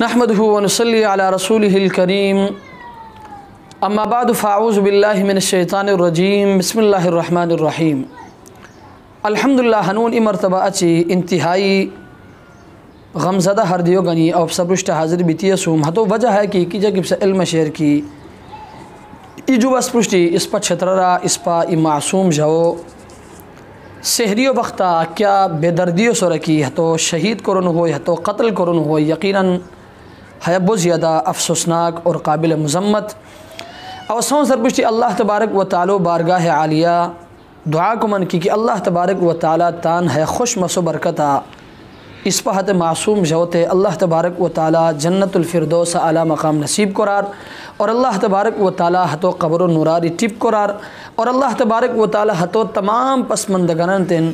نحمده ونصلي على رسوله الكريم اما بعد فاعوذ بالله من الشیطان الرجیم بسم اللہ الرحمن الرحیم الحمدللہ ہنون مرتبہ اچھی انتہائی غمزدہ ہر دیو گنی اور سبرشت حاضر بیتی سوم ہتو وجہ ہے کہ جگب سے علم شہر کی ایجو بس پرشتی اس پا چھتررا اس پا معصوم جاؤ سحریو وقتا کیا بے دردیو سرکی ہتو شہید کرن ہوئی ہتو قتل کرن ہوئی یقیناً ہے بہت زیادہ افسوسناک اور قابل مذمت اور سون سرپشتی اللہ تبارک و تعالی بارگاہ عالیہ دعا کو من کی کہ اللہ تبارک و تعالی تان ہے خوش مسو برکتا اس پہت معصوم جوتے اللہ تبارک و تعالی جنت الفردوس اعلیٰ مقام نصیب قرار اور اللہ تبارک و تعالی ہتو قبر و نوراری ٹپ قرار اور اللہ تبارک و تعالی ہتو تمام پسمندگنن تن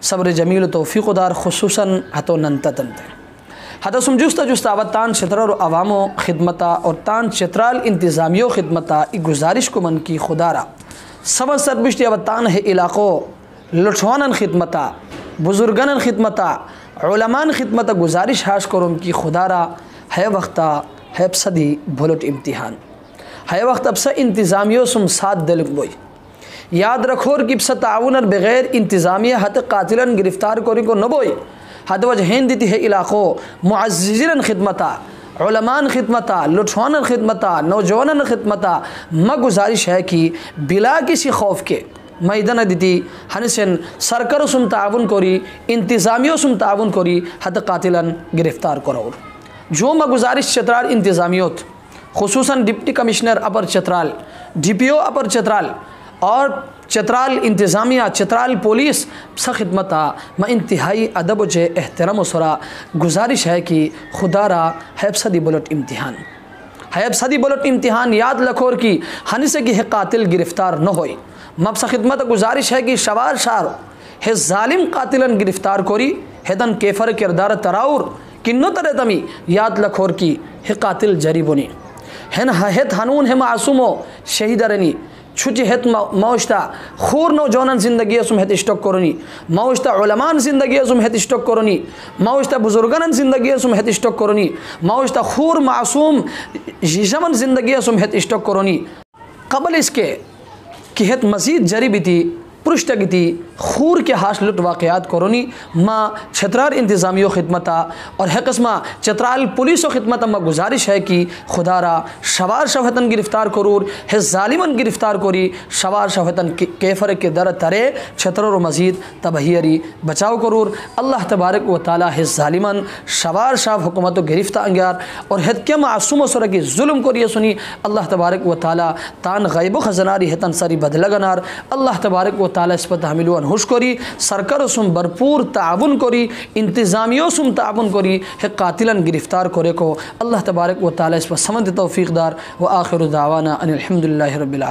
صبر جمیل و توفیق دار خصوصاً ہتو ننتتن تن ہتو سمجھوستا جستا و تان چترال عوامو خدمتا اور تان چترال انتظامیو خدمتا ایک گزارش کو من کی خدا را سبا سربشتی و تان ہے علاقو لٹھوانن خدمتا بزرگنن خدمتا علمان خدمتا گزارش ہاش کرم کی خدا را ہے وقتا ہے پسدی بھولٹ امتحان ہے وقت اب سا انتظامیو سم ساتھ دلک بوئی یاد رکھور کی پسا تعاونر بغیر انتظامیہ حت قاتلن گرفتار کوری کو نبوئی حد وجہین دیتی ہے علاقو معززین خدمتا علمان خدمتا لٹھوانن خدمتا نوجوانن خدمتا ما گزارش ہے کہ بلا کسی خوف کے میدان دیتی ہنسن سرکر سم تعاون کوری انتظامیو سم تعاون کوری حد قاتلن گرفتار کرو جو ما گزارش چترال انتظامیوت خصوصاً ڈپٹی کمشنر اپر چترال ڈی پی او اپر چترال اور چترال انتظامیہ چترال پولیس سا خدمتا ما انتہائی ادب و جے احترام و سرا گزارش ہے کہ خدا را حیب صدی بلٹ امتحان یاد لکھور کی ہنی سے کہ قاتل گرفتار نہ ہوئی مب سا خدمت گزارش ہے کہ شوار شار ہے ظالم قاتلن گرفتار کوری ہدن کیفر کردار تراور کنو ترے تمی یاد لکھور کی ہے قاتل جریبونی ہن ہت ہنون ہے معصومو شہیدرنی چھوچی ہت موشتا خور نوجوانن زندگی اسم ہت اشتوک کرنی موشتا علمان زندگی اسم ہت اشتوک کرنی موشتا بزرگان زندگی اسم ہت اشتوک کرنی موشتا خور معصوم جیشمن زندگی اسم ہت اشتوک کرنی قبل اس کے کہ ہت مزید جری بیتی پرشتگتی خور کے ہاش لٹ واقعات کرونی ما چترال انتظامیو خدمتا اور ہے قسمہ چترال پولیس و خدمتا ما گزارش ہے کہ خدا را شوار شوہتن گرفتار کرور ہے ظالمن گرفتار کوری شوار شوہتن کیفر کے در ترے چترال و مزید تبہیری بچاؤ کرور اللہ تبارک و تعالی ہے ظالمن شوار شاو حکومت و گرفتہ انگیار اور ہے کیا معصوم و سرکی ظلم کوری سنی اللہ تبارک و تعالی تان غیب و خزناری ہے تن ساری بدلگنار اللہ تبارک و تعالی اس پر تحمیلوان ہوش کوری سرکر سم برپور تعاون کوری انتظامیو سم تعاون کوری ہے قاتلن گرفتار کرے کو اللہ تبارک و تعالی اس پر سمند توفیق دار و آخر دعوانا ان الحمدللہ رب العالمین.